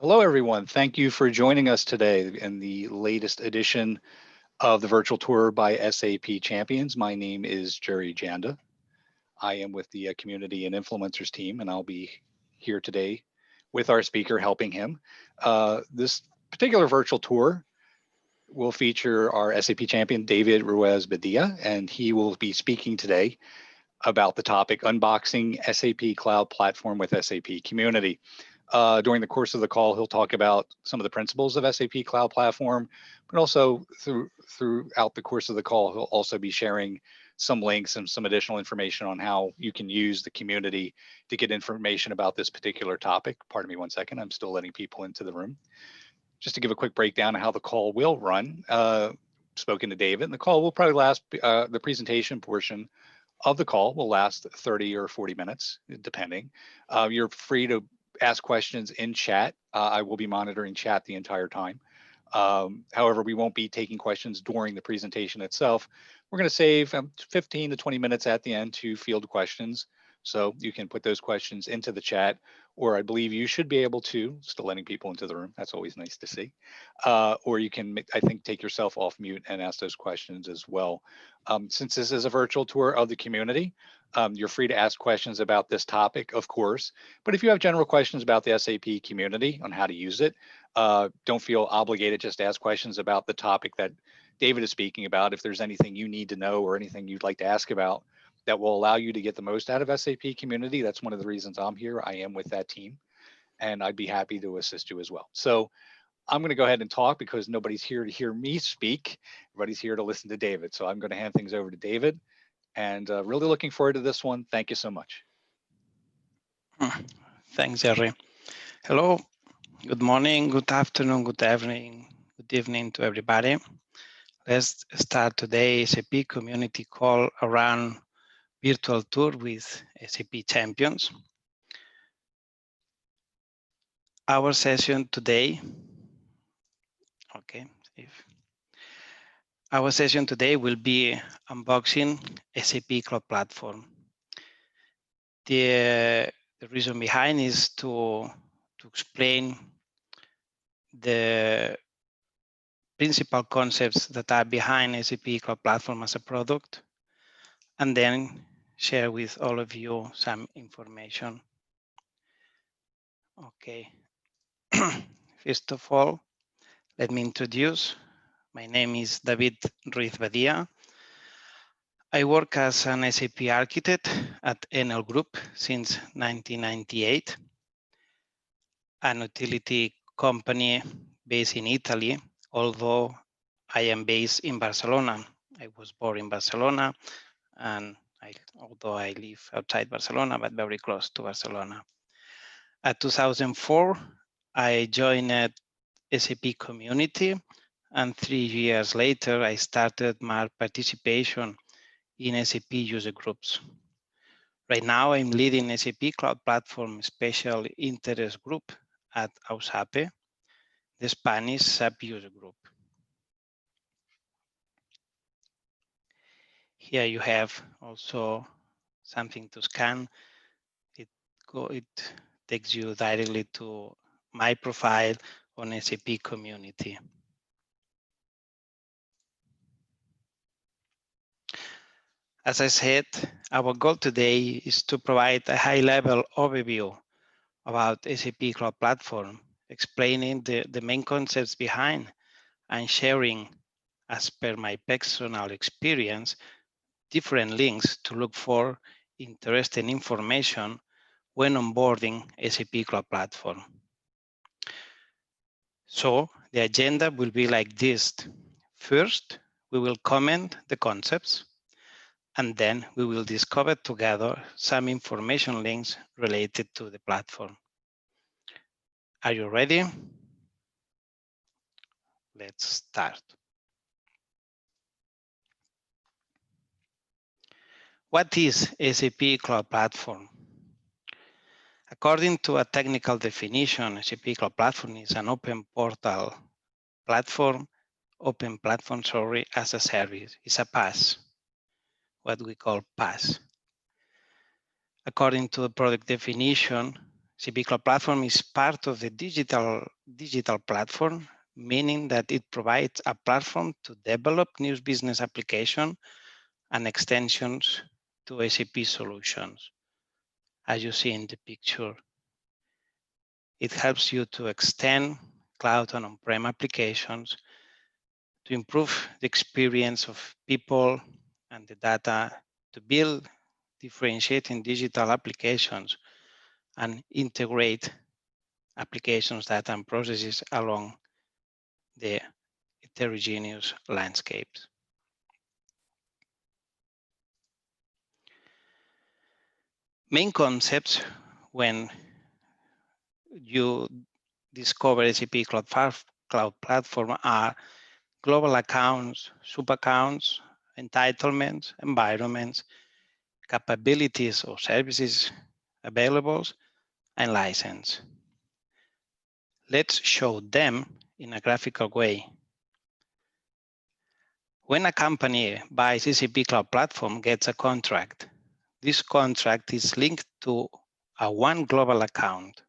Hello, everyone. Thank you for joining us today in the latest edition of the virtual tour by SAP Champions. My name is Jerry Janda. I am with the community and influencers team, and I'll be here today with our speaker helping him. This particular virtual tour will feature our SAP champion, David Ruiz Badia, and he will be speaking today about the topic unboxing SAP Cloud Platform with SAP Community. During the course of the call, he'll talk about some of the principles of SAP Cloud Platform, but also throughout the course of the call, he'll also be sharing some links and some additional information on how you can use the community to get information about this particular topic. Pardon me one second, I'm still letting people into the room. Just to give a quick breakdown of how the call will run, spoken to David, and the call will probably last, the presentation portion of the call will last 30 or 40 minutes, depending. You're free to ask questions in chat. I will be monitoring chat the entire time. However, we won't be taking questions during the presentation itself. We're going to save 15 to 20 minutes at the end to field questions. So you can put those questions into the chat, or I believe you should be able to, still letting people into the room. That's always nice to see. Or you can, I think, take yourself off mute and ask those questions as well. Since this is a virtual tour of the community, you're free to ask questions about this topic, of course. But if you have general questions about the SAP community on how to use it, don't feel obligated just to ask questions about the topic that David is speaking about. If there's anything you need to know or anything you'd like to ask about that will allow you to get the most out of SAP community, that's one of the reasons I'm here. I am with that team, and I'd be happy to assist you as well. So I'm going to go ahead and talk because nobody's here to hear me speak. Everybody's here to listen to David. So I'm going to hand things over to David, and really looking forward to this one. Thank you so much. Thanks, Jerry. Hello, good morning, good afternoon, good evening to everybody. Let's start today's SAP community call around virtual tour with SAP champions. Our session today, our session today will be unboxing SAP Cloud Platform. The reason behind is to explain the principal concepts that are behind SAP Cloud Platform as a product, and then share with all of you some information. Okay, first of all, let me introduce. My name is David Ruiz Badia. I work as an SAP architect at Enel Group since 1998, an utility company based in Italy, although I am based in Barcelona. I was born in Barcelona, and although I live outside Barcelona, but very close to Barcelona. At 2004, I joined SAP Community, and 3 years later, I started my participation in SAP user groups. Right now, I'm leading SAP Cloud Platform Special Interest Group at USAPE, the Spanish SAP user group. Here you have also something to scan. It takes you directly to my profile on SAP Community. As I said, our goal today is to provide a high-level overview about SAP Cloud Platform, explaining the main concepts behind and sharing, as per my personal experience, different links to look for interesting information when onboarding SAP Cloud Platform. So the agenda will be like this. First, we will comment the concepts, and then we will discover together some information links related to the platform. Are you ready? Let's start. What is SAP Cloud Platform? According to a technical definition, SAP Cloud Platform is an open platform as a service. It's a PaaS, what we call PaaS. According to the product definition, SAP Cloud Platform is part of the digital platform, meaning that it provides a platform to develop new business applications and extensions to SAP solutions. As you see in the picture, it helps you to extend cloud and on-prem applications, to improve the experience of people and the data, to build differentiating digital applications and integrate applications, data, and processes along the heterogeneous landscapes. Main concepts when you discover SAP Cloud Platform are global accounts, sub-accounts, entitlements, environments, capabilities or services available, and license. Let's show them in a graphical way. When a company buys SAP Cloud Platform, gets a contract. This contract is linked to a one global account.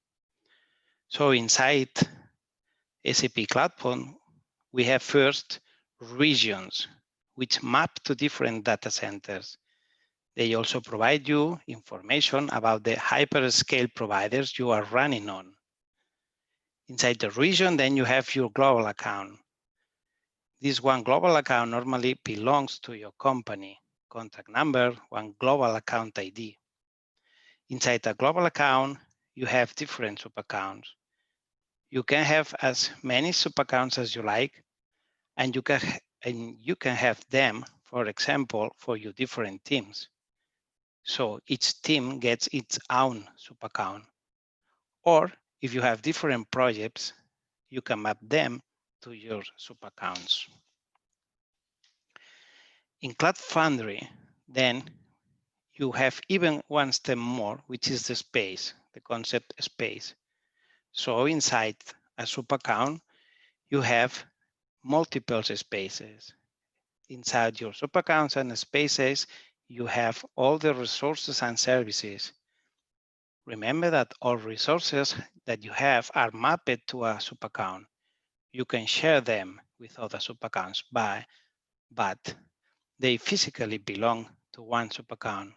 So inside SAP Cloud Platform, we have first regions, which map to different data centers. They also provide you information about the hyperscale providers you are running on. Inside the region, then you have your global account. This one global account normally belongs to your company, contact number, one global account ID. Inside a global account, you have different sub-accounts. You can have as many sub-accounts as you like, and you can have them, for example, for your different teams. So each team gets its own sub-account. Or if you have different projects, you can map them to your sub-accounts. In Cloud Foundry, then you have even one step more, which is the space, the concept space. So inside a sub-account, you have multiple spaces. Inside your sub-accounts and spaces, you have all the resources and services. Remember that all resources that you have are mapped to a sub-account. You can share them with other sub-accounts, but they physically belong to one sub-account.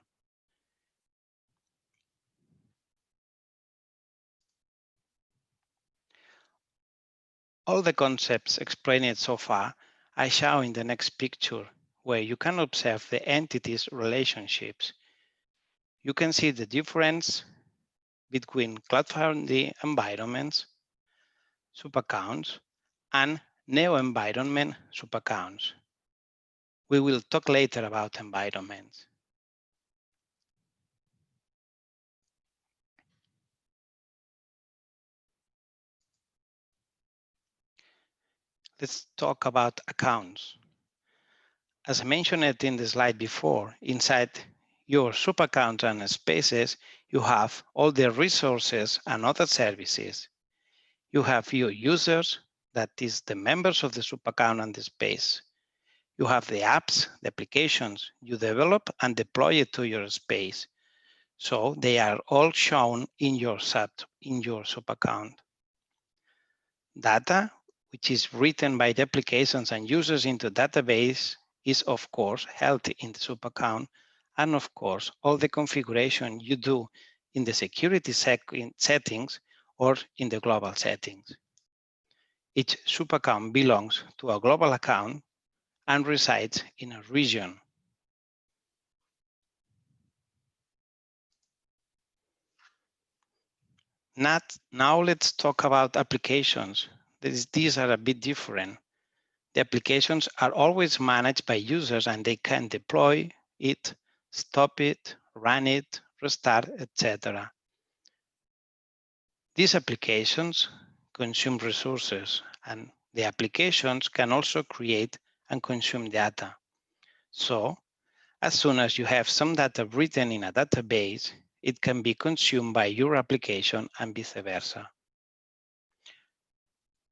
All the concepts explained so far are shown in the next picture, where you can observe the entities' relationships. You can see the difference between Cloud Foundry environments, sub-accounts, and Neo environment sub-accounts. We will talk later about environments. Let's talk about accounts. As I mentioned it in the slide before, inside your sub-accounts and spaces, you have all the resources and other services. You have your users, that is the members of the sub-account and the space. You have the apps, the applications you develop and deploy it to your space. So they are all shown in your sub-account. Data, which is written by the applications and users into database, is of course held in the sub-account, and of course all the configuration you do in the security settings or in the global settings. Each sub-account belongs to a global account and resides in a region. Now let's talk about applications. These are a bit different. The applications are always managed by users and they can deploy it, stop it, run it, restart, etc. These applications consume resources, and the applications can also create and consume data. So as soon as you have some data written in a database, it can be consumed by your application and vice versa.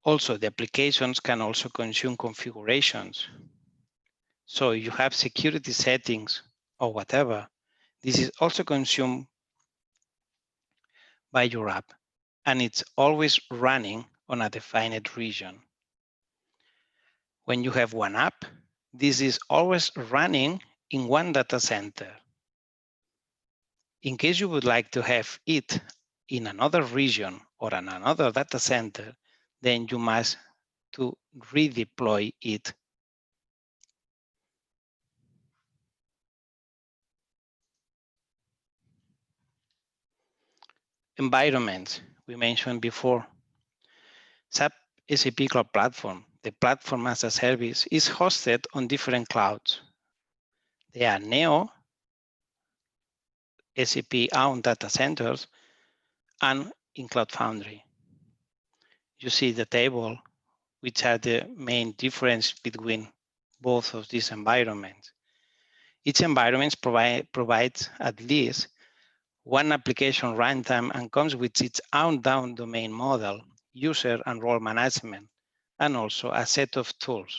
Also, the applications can also consume configurations. So you have security settings or whatever. This is also consumed by your app. and it's always running on a defined region. When you have one app, this is always running in one data center. In case you would like to have it in another region or in another data center, then you must to redeploy it. Environments we mentioned before. SAP Cloud Platform, the platform as a service, is hosted on different clouds. They are Neo, SAP-owned data centers, and in Cloud Foundry. You see the table, which are the main difference between both of these environments. Each environment provides at least one application runtime and comes with its own domain model, user and role management, and also a set of tools.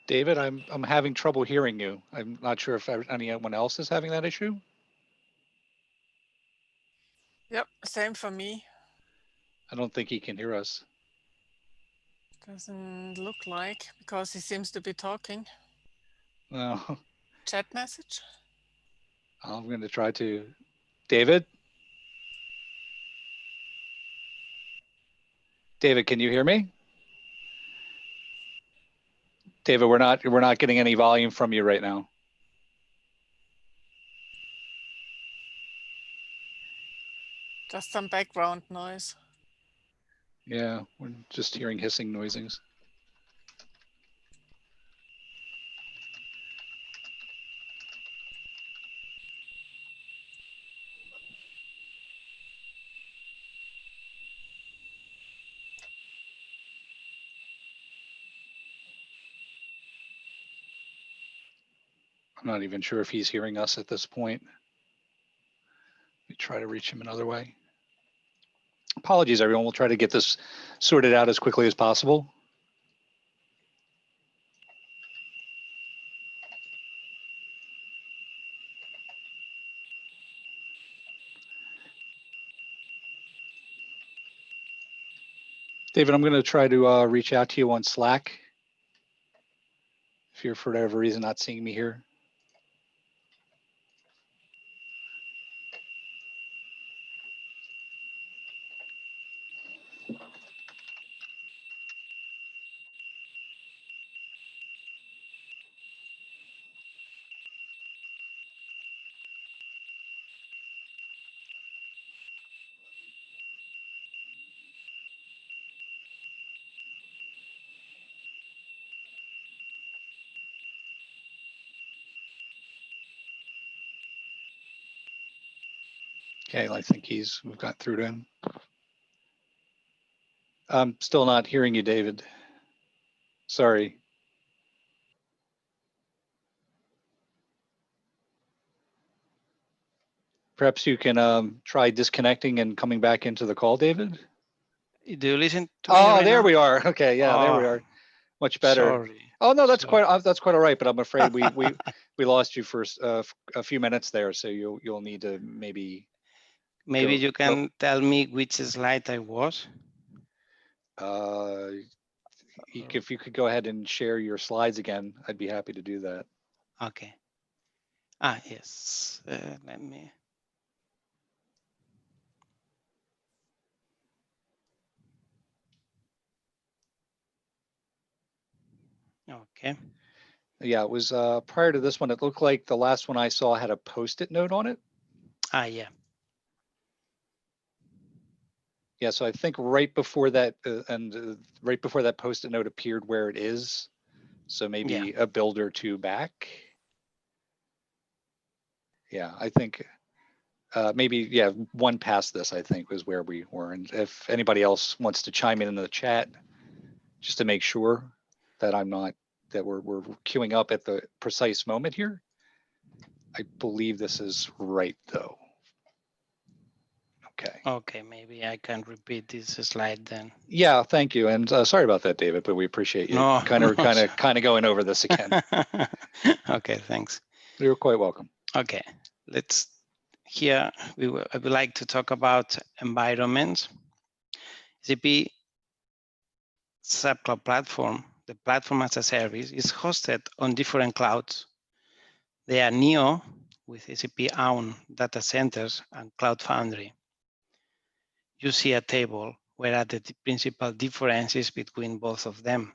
David, I'm having trouble hearing you. I'm not sure if anyone else is having that issue. Yep, same for me. I don't think he can hear us. Doesn't look like, because he seems to be talking. No. Chat message? I'm going to try to. David? David, can you hear me? David, we're not getting any volume from you right now. Just some background noise. Yeah, we're just hearing hissing noises. I'm not even sure if he's hearing us at this point. Let me try to reach him another way. Apologies, everyone. We'll try to get this sorted out as quickly as possible. David, I'm going to try to reach out to you on Slack if you're for whatever reason not seeing me here. Okay, I think we've got through to him. I'm still not hearing you, David. Sorry. Perhaps you can try disconnecting and coming back into the call, David. Do you listen to me? Oh, right there now? we are. Okay, yeah, there we are. Much better. Sorry. Oh no, that's Sorry. quite all right. But I'm afraid we lost you for a few minutes there, so you'll need to maybe. Maybe you can tell me which slide I was. If you could go ahead and share your slides again, I'd be happy to do that. Okay. Yes. Let me. Okay. Yeah, it was prior to this one. It looked like the last one I saw had a Post-it note on it. Yeah. Yeah, so I think right before that, right before that Post-it note appeared where it is. So maybe a build or two back. Yeah, I think maybe, one past this, I think, was where we were. And if anybody else wants to chime in the chat, just to make sure that we're queuing up at the precise moment here. I believe this is right, though. Okay. Okay, maybe I can repeat this slide then. Yeah, thank you. And sorry about that, David, but we appreciate you No, kind of going over this again. Okay, thanks. You're quite welcome. Okay, here I would like to talk about environments. SAP SAP Cloud Platform, the platform as a service, is hosted on different clouds. They are Neo with SAP own data centers and Cloud Foundry. You see a table where are the principal differences between both of them.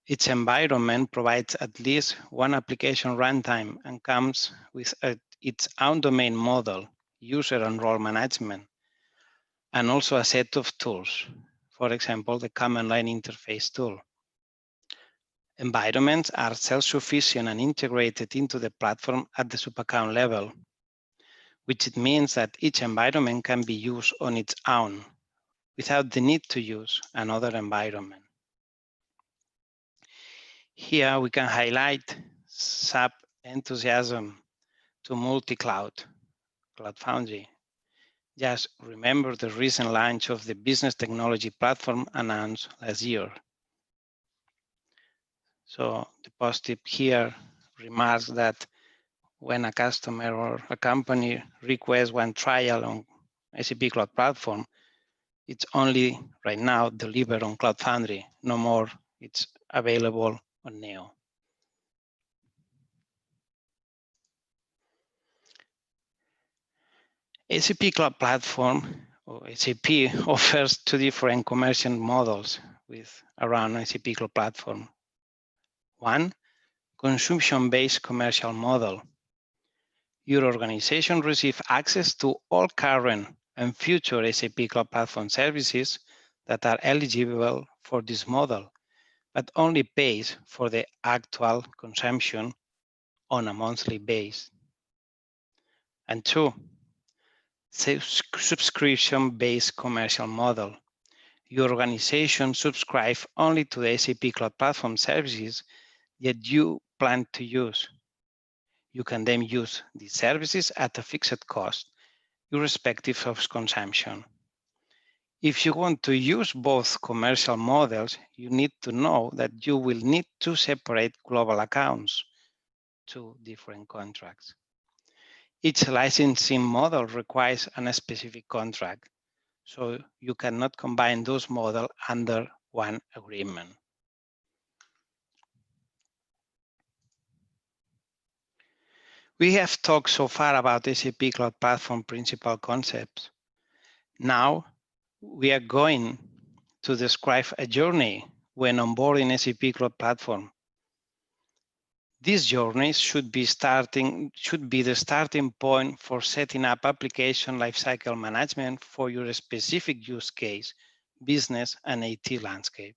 Each environment provides at least one application runtime and comes with its own domain model, user and role management, and also a set of tools. For example, the command line interface tool. Environments are self-sufficient and integrated into the platform at the sub-account level, which it means that each environment can be used on its own without the need to use another environment. Here we can highlight SAP enthusiasm to multi-cloud, Cloud Foundry. Just remember the recent launch of the business technology platform announced last year. So the positive here remarks that when a customer or a company requests one trial on SAP Cloud Platform, it's only right now delivered on Cloud Foundry, no more it's available on Neo. SAP Cloud Platform or SAP offers two different commercial models with around SAP Cloud Platform. One, consumption-based commercial model. Your organization receives access to all current and future SAP Cloud Platform services that are eligible for this model, but only pays for the actual consumption on a monthly basis. And two, subscription-based commercial model. Your organization subscribes only to the SAP Cloud Platform services that you plan to use. You can then use these services at a fixed cost, irrespective of consumption. If you want to use both commercial models, you need to know that you will need to separate global accounts to different contracts. Each licensing model requires a specific contract, so you cannot combine those models under one agreement. We have talked so far about SAP Cloud Platform principal concepts. Now, we are going to describe a journey when onboarding SAP Cloud Platform. This journey should be the starting point for setting up application lifecycle management for your specific use case, business and IT landscape.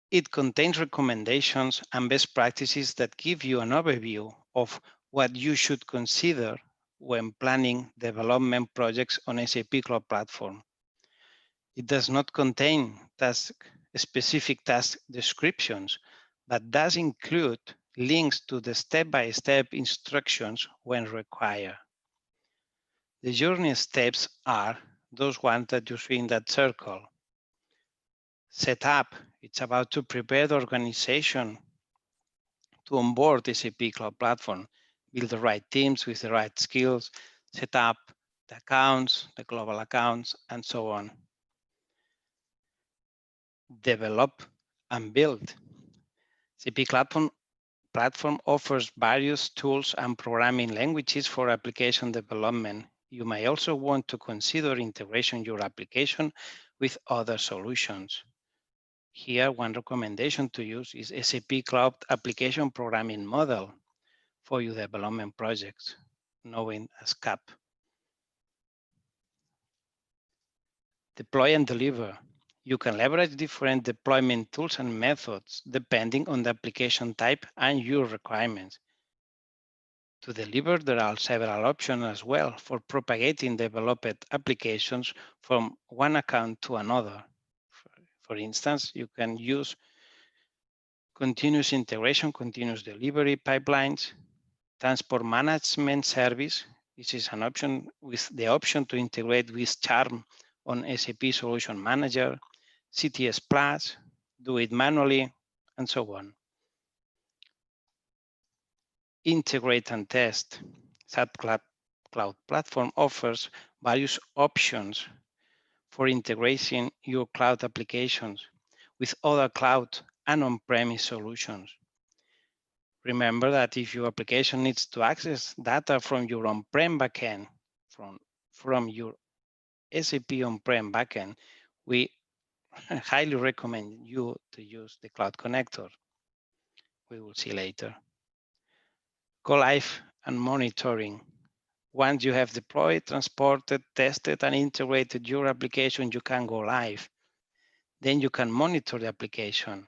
It contains recommendations and best practices that give you an overview of what you should consider when planning development projects on SAP Cloud Platform. It does not contain specific task descriptions, but does include links to the step-by-step instructions when required. The journey steps are those ones that you see in that circle. Setup, it's about to prepare the organization to onboard SAP Cloud Platform, build the right teams with the right skills, set up the accounts, the global accounts, and so on. Develop and build. SAP Cloud Platform offers various tools and programming languages for application development. You may also want to consider integration your application with other solutions. Here, one recommendation to use is SAP Cloud Application Programming Model for your development projects, known as CAP. Deploy and deliver. You can leverage different deployment tools and methods depending on the application type and your requirements. To deliver, there are several options as well for propagating developed applications from one account to another. For instance, you can use continuous integration, continuous delivery pipelines, transport management service This is an option with the option to integrate with Charm on SAP Solution Manager, CTS Plus, do it manually, and so on. Integrate and test. SAP Cloud Platform offers various options for integrating your cloud applications with other cloud and on-premise solutions. Remember that if your application needs to access data from your on-prem backend, from your SAP on-prem backend, we highly recommend you to use the Cloud Connector. We will see later. Go live and monitoring. Once you have deployed, transported, tested, and integrated your application, you can go live. Then you can monitor the application,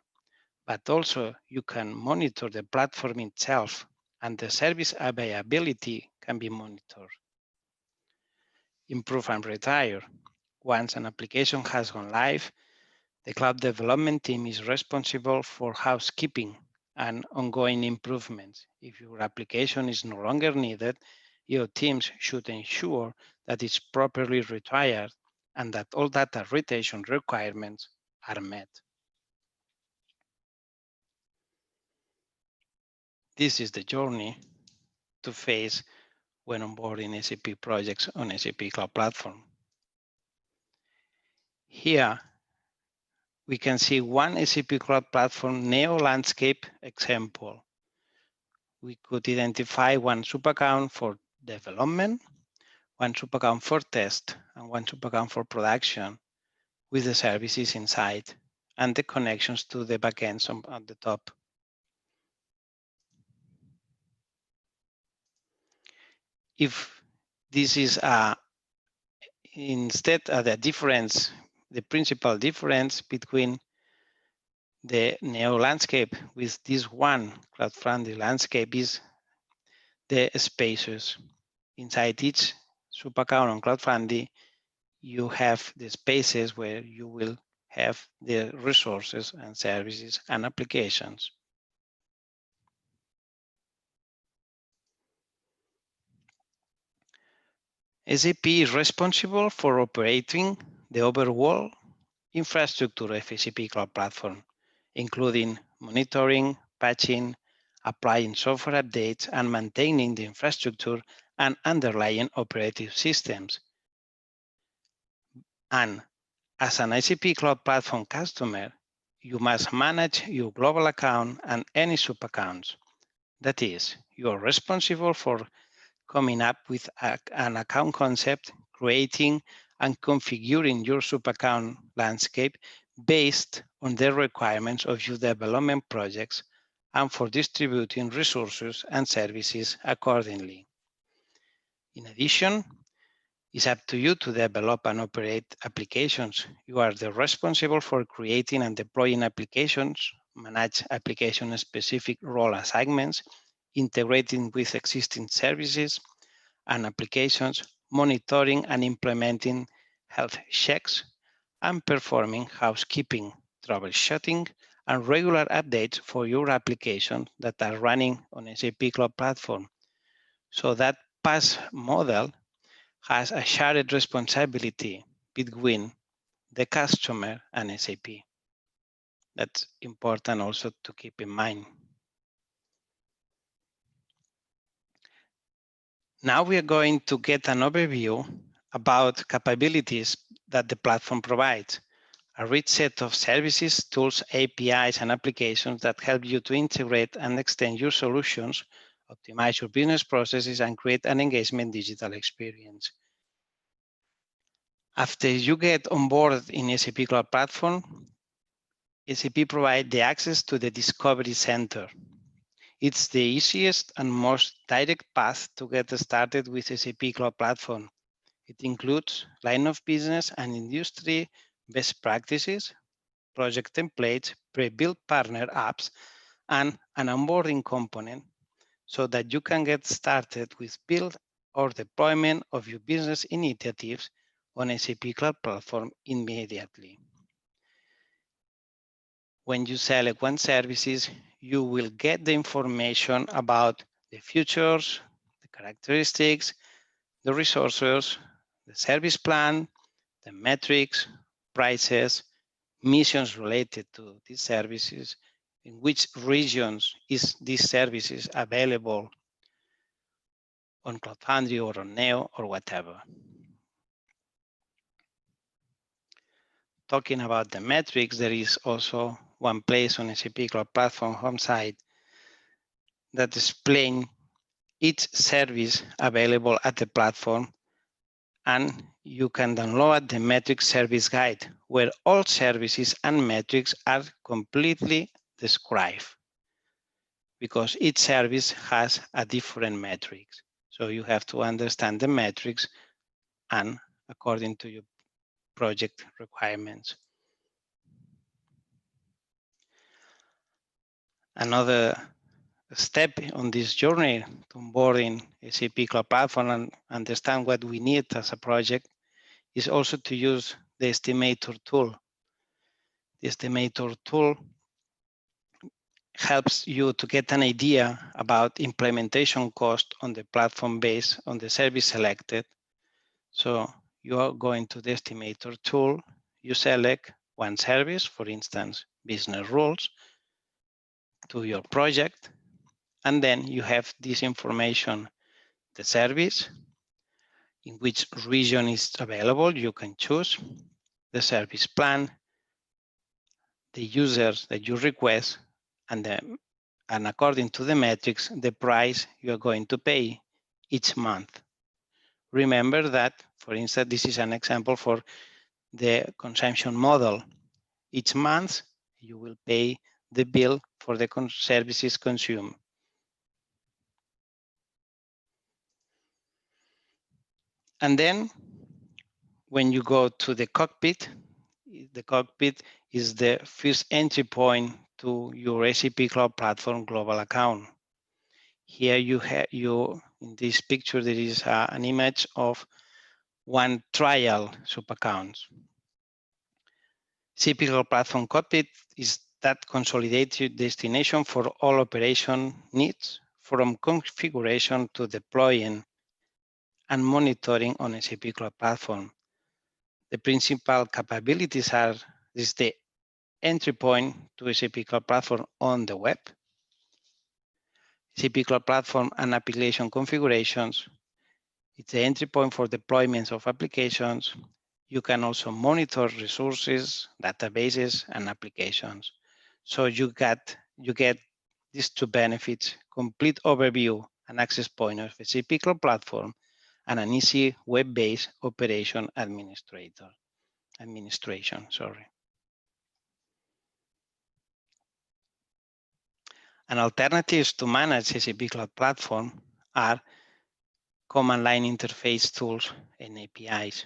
but also you can monitor the platform itself, and the service availability can be monitored. Improve and retire. Once an application has gone live, the cloud development team is responsible for housekeeping and ongoing improvements. If your application is no longer needed, your teams should ensure that it's properly retired and that all data retention requirements are met. This is the journey to face when onboarding SAP projects on SAP Cloud Platform. Here, we can see one SAP Cloud Platform Neo landscape example. We could identify one subaccount for development, one subaccount for test, and one subaccount for production with the services inside and the connections to the backends at the top. If this is instead the difference, the principal difference between the Neo landscape with this one Cloud Foundry landscape is the spaces. Inside each subaccount on Cloud Foundry, you have the spaces where you will have the resources and services and applications. SAP is responsible for operating the overall infrastructure of SAP Cloud Platform, including monitoring, patching, applying software updates, and maintaining the infrastructure and underlying operating systems. And as an SAP Cloud Platform customer, you must manage your global account and any sub-accounts. That is, you are responsible for coming up with an account concept, creating and configuring your sub-account landscape based on the requirements of your development projects and for distributing resources and services accordingly. In addition, it's up to you to develop and operate applications. You are the responsible for creating and deploying applications, manage application-specific role assignments, integrating with existing services and applications, monitoring and implementing health checks, and performing housekeeping, troubleshooting, and regular updates for your applications that are running on SAP Cloud Platform. So that PaaS model has a shared responsibility between the customer and SAP. That's important also to keep in mind. Now we are going to get an overview about capabilities that the platform provides, a rich set of services, tools, APIs, and applications that help you to integrate and extend your solutions, optimize your business processes, and create an engagement digital experience. After you get on board in SAP Cloud Platform, SAP provides the access to the Discovery Center. It's the easiest and most direct path to get started with SAP Cloud Platform. It includes line of business and industry best practices, project templates, pre-built partner apps, and an onboarding component so that you can get started with build or deployment of your business initiatives on SAP Cloud Platform immediately. When you select one services, you will get the information about the features, the characteristics, the resources, the service plan, the metrics, prices, missions related to these services, in which regions is these services available on Cloud Foundry or on Neo or whatever. Talking about the metrics, there is also one place on SAP Cloud Platform home site that explains each service available at the platform, and you can download the metric service guide where all services and metrics are completely described, because each service has a different metrics. So you have to understand the metrics and according to your project requirements. Another step on this journey to onboarding SAP Cloud Platform and understand what we need as a project is also to use the Estimator tool. The Estimator tool helps you to get an idea about implementation cost on the platform based on the service selected. So you are going to the Estimator tool, you select one service, for instance, business rules, to your project, and then you have this information, the service, in which region is available, you can choose, the service plan, the users that you request, and according to the metrics, the price you're going to pay each month. Remember that, for instance, this is an example for the consumption model. Each month, you will pay the bill for the services consumed. And then when you go to the cockpit is the first entry point to your SAP Cloud Platform global account. Here in this picture, there is an image of one trial sub-account. SAP Cloud Platform Cockpit is that consolidated destination for all operation needs, from configuration to deploying and monitoring on SAP Cloud Platform. The principal capabilities is the entry point to SAP Cloud Platform on the web, SAP Cloud Platform and application configurations. It's the entry point for deployments of applications. You can also monitor resources, databases, and applications. So you get these two benefits: complete overview and access point of SAP Cloud Platform, and an easy web-based operation administration. And alternatives to manage SAP Cloud Platform are command line interface tools and APIs.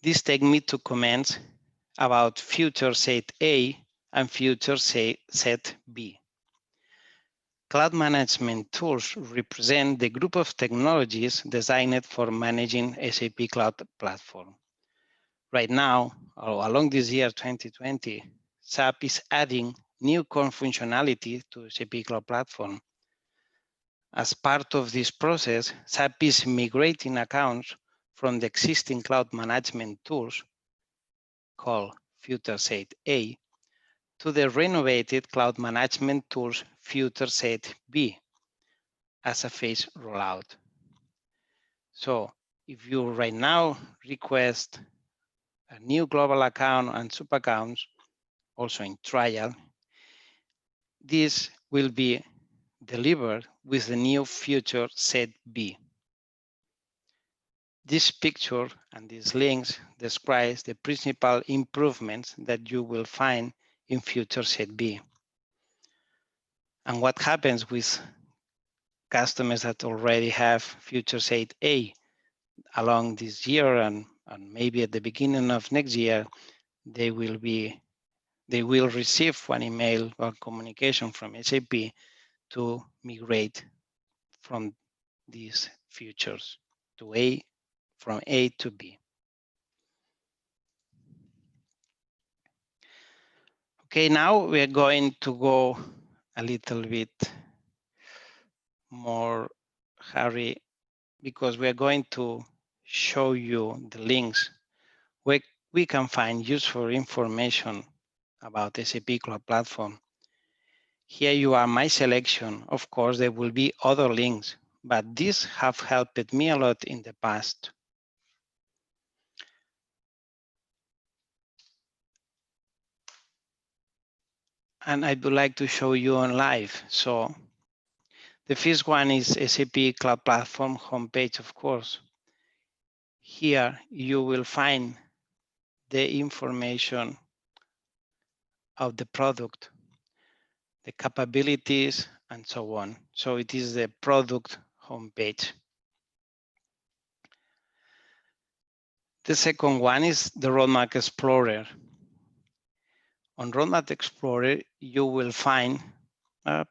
This takes me to comments about future set A and future set B. Cloud management tools represent the group of technologies designed for managing SAP Cloud Platform. Right now, or along this year 2020, SAP is adding new core functionality to SAP Cloud Platform. As part of this process, SAP is migrating accounts from the existing cloud management tools called Future Set A to the renovated cloud management tools Future Set B as a phased rollout. So if you right now request a new global account and sub-accounts, also in trial, this will be delivered with the new Future Set B. This picture and these links describes the principal improvements that you will find in Future Set B. And what happens with customers that already have Future Set A along this year and maybe at the beginning of next year, they will receive one email or communication from SAP to migrate from these features to from A to B. Okay, now we're going to go a little bit more hurry because we are going to show you the links where we can find useful information about SAP Cloud Platform. Here you are my selection. Of course, there will be other links, but these have helped me a lot in the past. And I would like to show you on live. So the first one is SAP Cloud Platform homepage, of course. Here you will find the information of the product, the capabilities, and so on. So it is the product homepage. The second one is the Roadmap Explorer. On Roadmap Explorer, you will find, I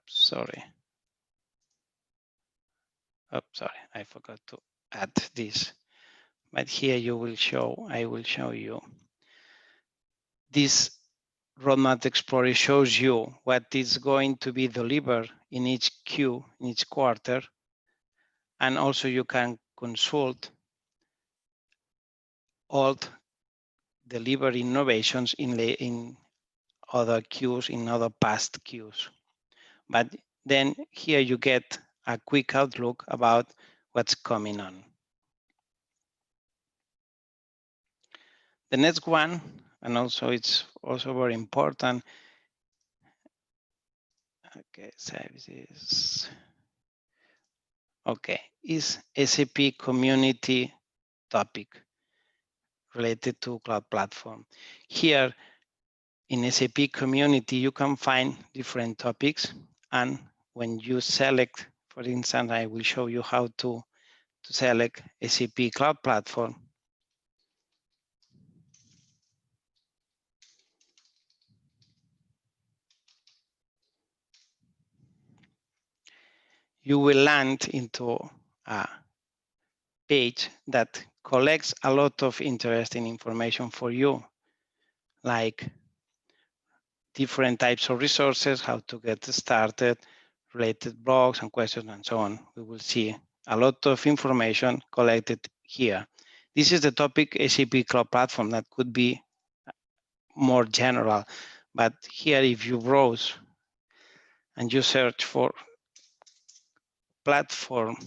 forgot to add this. But here I will show you. This Roadmap Explorer shows you what is going to be delivered in each Q, in each quarter. And also you can consult all delivery innovations in other queues, in other past queues. But then here you get a quick outlook about what's coming on. The next one, and also it's also very important. Okay, services. Okay, is SAP community topic related to Cloud Platform. Here in SAP community, you can find different topics. And when you select, for instance, I will show you how to select SAP Cloud Platform. You will land into a page that collects a lot of interesting information for you, like different types of resources, how to get started, related blogs and questions and so on. We will see a lot of information collected here. This is the topic SAP Cloud Platform that could be more general, but here if you browse and you search for platform,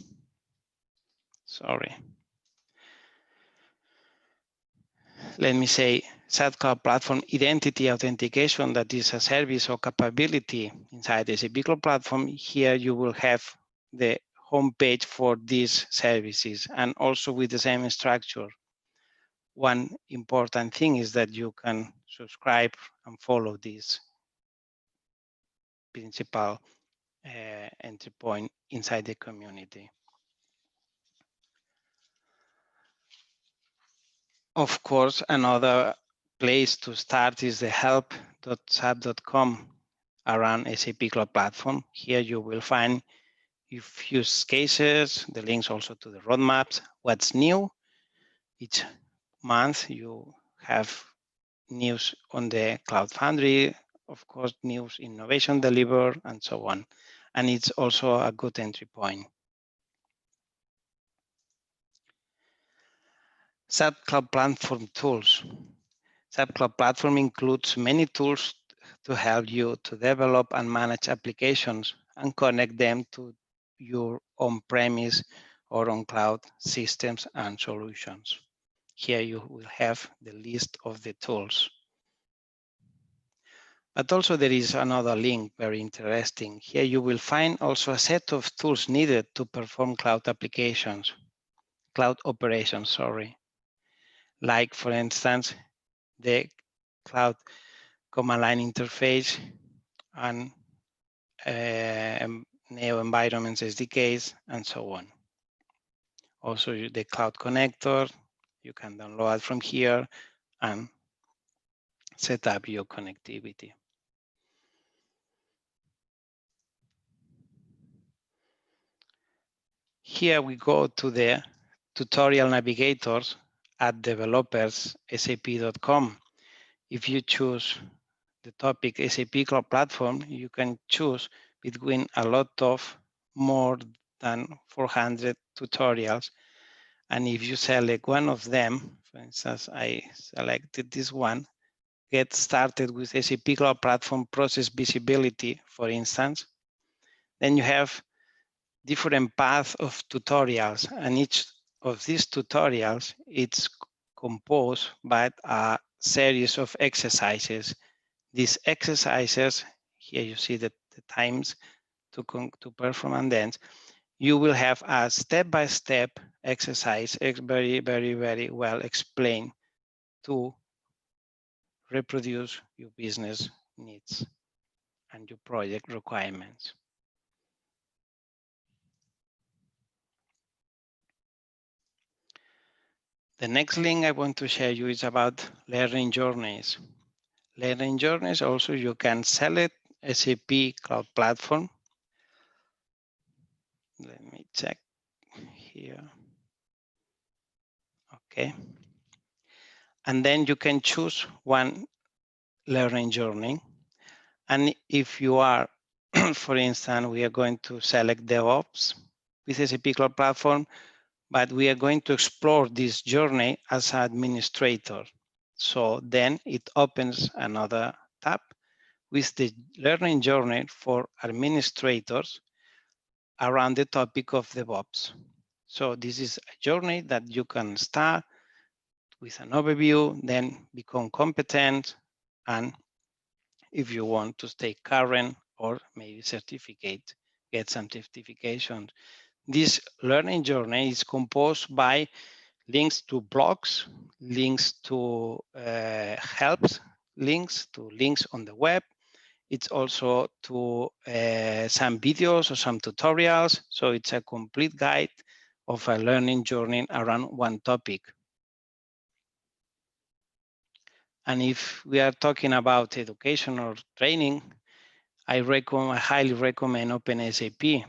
let me say SAP Cloud Platform Identity Authentication, that is a service or capability inside the SAP Cloud Platform. Here you will have the homepage for these services and also with the same structure. One important thing is that you can subscribe and follow this principal entry point inside the community. Of course, another place to start is the help.sap.com around SAP Cloud Platform. Here you will find use cases, the links also to the roadmaps, what's new. Each month you have news on the Cloud Foundry, of course, news, innovation delivered, and so on. And it's also a good entry point. SAP Cloud Platform tools. SAP Cloud Platform includes many tools to help you to develop and manage applications and connect them to your on-premise or on-cloud systems and solutions. Here you will have the list of the tools. But also there is another link, very interesting. Here you will find also a set of tools needed to perform cloud applications, cloud operations, Like for instance, the cloud command line interface and Neo environments SDKs and so on. Also the cloud connector, you can download from here and set up your connectivity. Here we go to the tutorial navigators at developers.sap.com. If you choose the topic SAP Cloud Platform, you can choose between a lot of more than 400 tutorials. And if you select one of them, for instance, I selected this one, get started with SAP Cloud Platform Process Visibility, for instance, then you have different paths of tutorials, and each of these tutorials it's composed by a series of exercises. These exercises, here you see the times to perform and dance. You will have a step-by-step exercise, very, very, very well explained to reproduce your business needs and your project requirements. The next link I want to share you is about learning journeys. Learning journeys also you can select SAP Cloud Platform. Let me check here. Okay. And then you can choose one learning journey. And if you are, for instance, we are going to select DevOps with SAP Cloud Platform, but we are going to explore this journey as an administrator. So then it opens another tab with the learning journey for administrators around the topic of DevOps. So this is a journey that you can start with an overview, then become competent, and if you want to stay current or maybe certificate, get some certifications. This learning journey is composed by links to blogs, links to helps, links to links on the web. It's also to some videos or some tutorials. So it's a complete guide of a learning journey around one topic. And if we are talking about education or training, I highly recommend OpenSAP.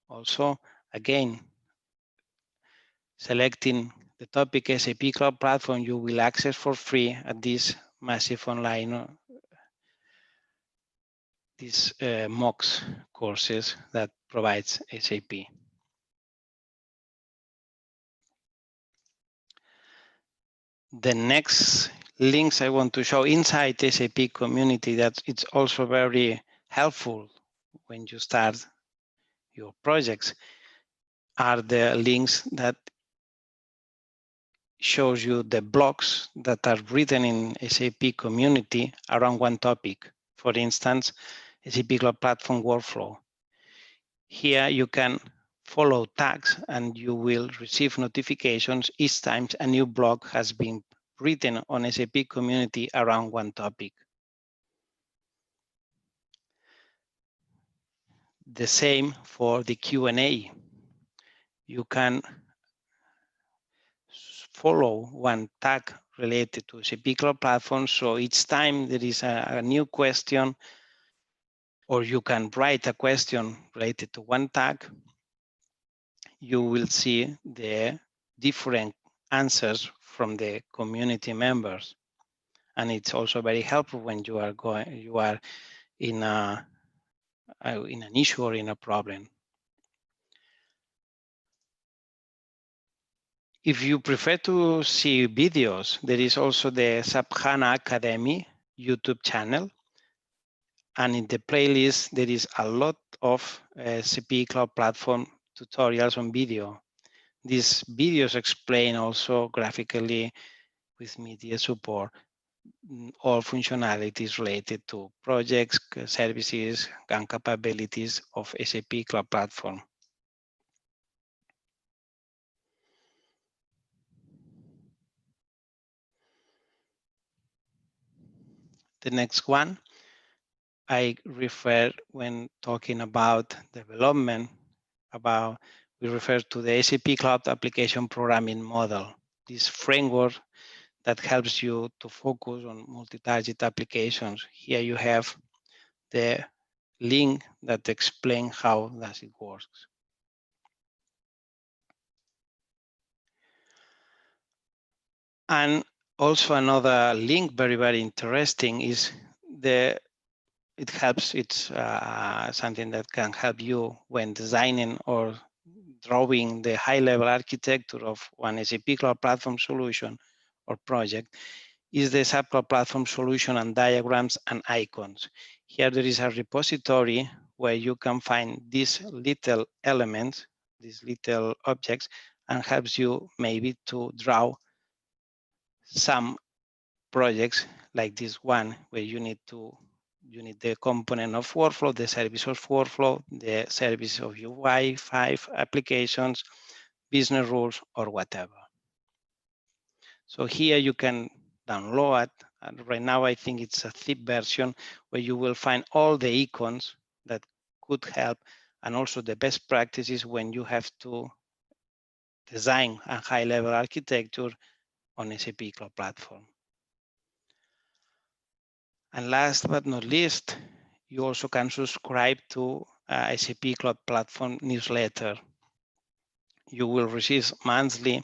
Also, again, selecting the topic SAP Cloud Platform, you will access for free at this massive online, these MOOCs courses that provides SAP. The next links I want to show inside SAP community that it's also very helpful when you start your projects are the links that shows you the blogs that are written in SAP community around one topic. For instance, SAP Cloud Platform workflow. Here you can follow tags and you will receive notifications each time a new blog has been written on SAP community around one topic. The same for the Q&A. You can follow one tag related to SAP Cloud Platform. So each time there is a new question, or you can write a question related to one tag, you will see the different answers from the community members. And it's also very helpful when you are in an issue or in a problem. If you prefer to see videos, there is also the SAP HANA Academy YouTube channel. And in the playlist, there is a lot of SAP Cloud Platform tutorials on video. These videos explain also graphically with media support all functionalities related to projects, services, and capabilities of SAP Cloud Platform. The next one, I refer when talking about development, we refer to the SAP Cloud Application Programming Model, this framework that helps you to focus on multi-target applications. Here you have the link that explains how does it works. And also another link, very, very interesting, is it's something that can help you when designing or drawing the high-level architecture of one SAP Cloud Platform solution or project is the SAP Cloud Platform solution and diagrams and icons. Here there is a repository where you can find these little elements, these little objects, and helps you maybe to draw some projects like this one, where you need the component of workflow, the service of workflow, the service of UI, 5 applications, business rules, or whatever. So here you can download it. And right now, I think it's a zip version where you will find all the icons that could help, and also the best practices when you have to design a high-level architecture on SAP Cloud Platform. And last but not least, you also can subscribe to SAP Cloud Platform newsletter. You will receive monthly.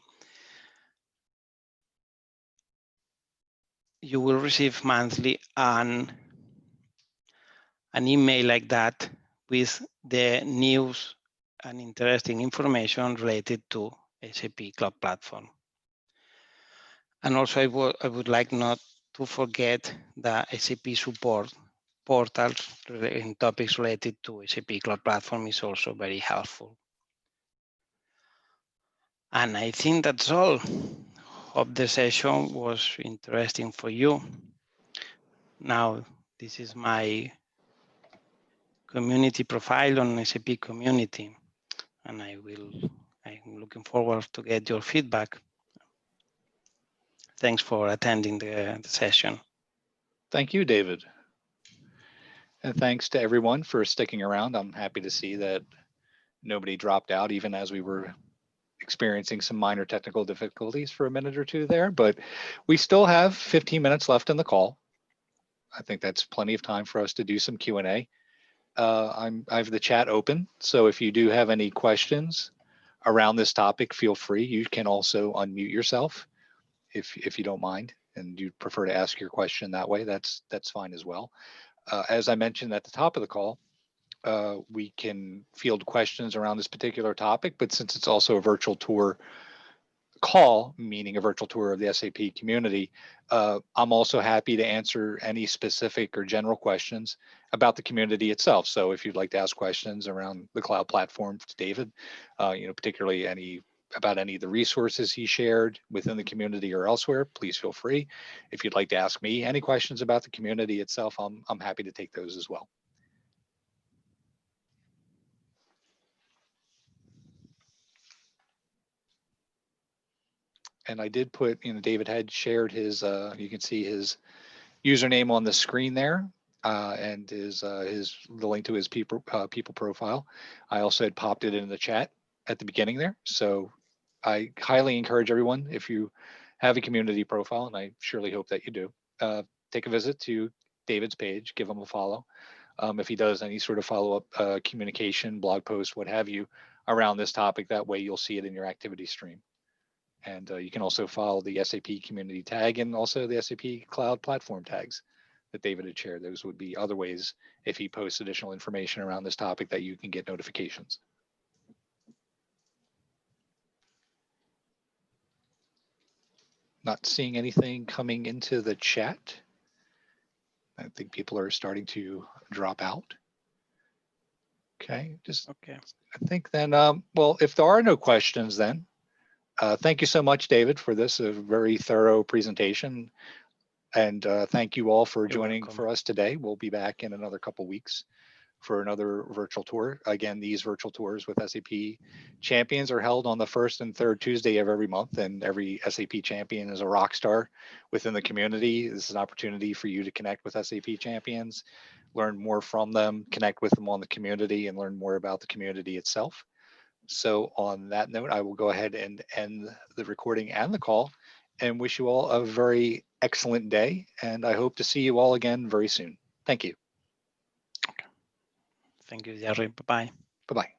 You will receive monthly an email like that with the news and interesting information related to SAP Cloud Platform. And also, I would like not to forget the SAP support portals in topics related to SAP Cloud Platform is also very helpful. And I think that's all. Hope the session was interesting for you. Now, this is my community profile on SAP community, and I'm looking forward to get your feedback. Thanks for attending the session. Thank you, David. And thanks to everyone for sticking around. I'm happy to see that nobody dropped out, even as we were experiencing some minor technical difficulties for a minute or two there, but we still have 15 minutes left in the call. I think that's plenty of time for us to do some Q&A. I have the chat open, so if you do have any questions around this topic, feel free. You can also unmute yourself if you don't mind, and you prefer to ask your question that way, that's fine as well. As I mentioned at the top of the call, we can field questions around this particular topic, but since it's also a virtual tour call, meaning a virtual tour of the SAP community, I'm also happy to answer any specific or general questions about the community itself. So if you'd like to ask questions around the cloud platform to David, particularly about any of the resources he shared within the community or elsewhere, please feel free. If you'd like to ask me any questions about the community itself, I'm happy to take those as well. And I did put, David had shared his, you can see his username on the screen there, and the link to his people profile. I also had popped it in the chat at the beginning there. So I highly encourage everyone, if you have a community profile, and I surely hope that you do, take a visit to David's page, give him a follow. If he does any sort of follow-up communication, blog post, what have you, around this topic, that way you'll see it in your activity stream. And you can also follow the SAP community tag and also the SAP Cloud Platform tags that David had shared. Those would be other ways, if he posts additional information around this topic, that you can get notifications. Not seeing anything coming into the chat. I think people are starting to drop out. Okay, okay. I think then, well, if there are no questions then, thank you so much, David, for this very thorough presentation. And thank you all for joining for us today. We'll be back in another couple weeks for another virtual tour. Again, these virtual tours with SAP champions are held on the first and third Tuesday of every month, and every SAP champion is a rock star within the community. This is an opportunity for you to connect with SAP champions, learn more from them, connect with them on the community, and learn more about the community itself. So on that note, I will go ahead and end the recording and the call, and wish you all a very excellent day. And I hope to see you all again very soon. Thank you. Okay. Thank you, Jerry. Bye-bye. Bye-bye.